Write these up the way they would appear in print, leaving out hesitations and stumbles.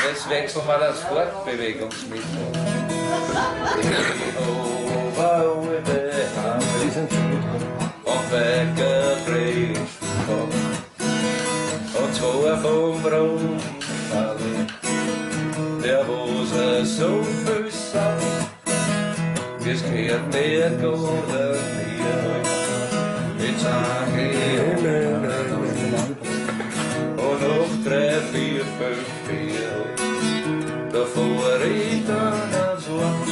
Jetzt wechseln wir das Fortbewegungsmittel. Und weggedreht und zwei vom Rundfall, der wo sie so viel sagt, es gehört nicht oder mir. Jetzt sag ich und noch 3, 4, 5 Bier, bevor ich dann ans Land,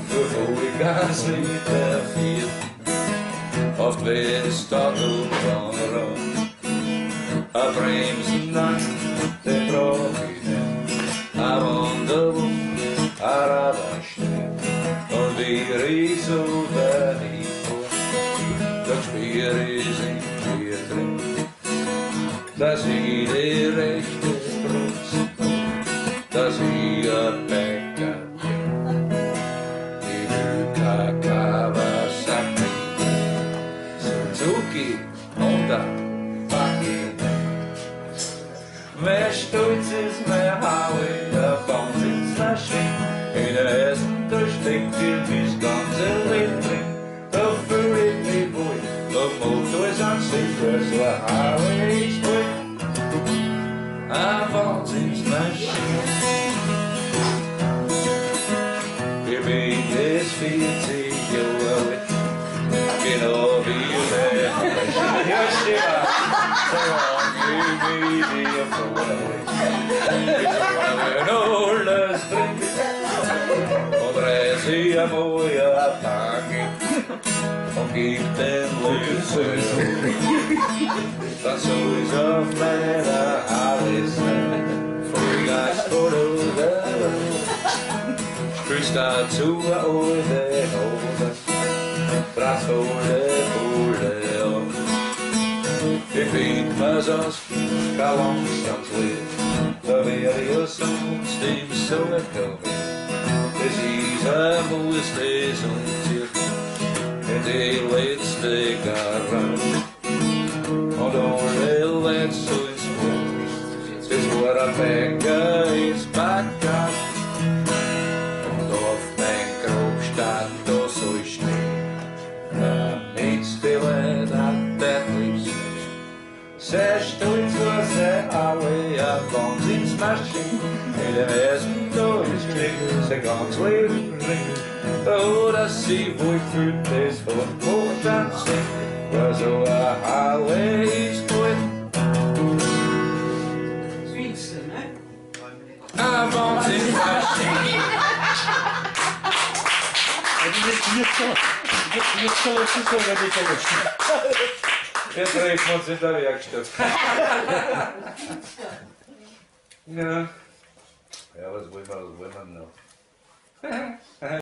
bevor ich ganz nicht erfährt. Oft wird es dort und rum, a bremsen lang, den brauch ich nicht, a Wunderwund, a Radarstern, und wir ist so dahin vor, das Spiel ist in mir drin, dass ich die rechte Brust, dass ich ein Bäcker bin, die Kawasaki. Suzuki, Honda, Buggy. Mehr Stolz ist mehr Harley, der Wahnsinnsmaschine. In der ersten, da steckt viel das ganze Leben drin. Da fühl ich mich wohl, der Motor ist an sich, so ein Harley ist wohl. Eine Wahnsinnsmaschine. Ich bin jetzt 40 Jahre alt, genau wie der Hiroshima, so long wie wir vorher. Ich will alles trinken und reise einmal Japan und gib den Lösen. Das soll es auf meiner Haare sein, Vollgas oder spürst dazu eine alte Hose. Brasole, ich find mir sonst kein langsames Lied, da wär ich sonst im so gekommen. Das ist ein Muss, das umzieht in die letzte Garage. Und alle letzte ins Wort, das war ein Bäcker ins Bagdad. Und auf mein Grab stand da so stehen. Spelen dat bedliefst. Zij stolz was zij alle a Wahnsinnsmaschine. In dem ersten Tag ist Glück, sein ganz Leben bringt. Oh, dass sie wohl fühlt, das von Wohlstand singt. War so a Harley ist gut. Zwingste, ne? A Wahnsinnsmaschine. Jetzt treffen wir uns in der Werkstatt. Ja. Ja, was wollen wir noch?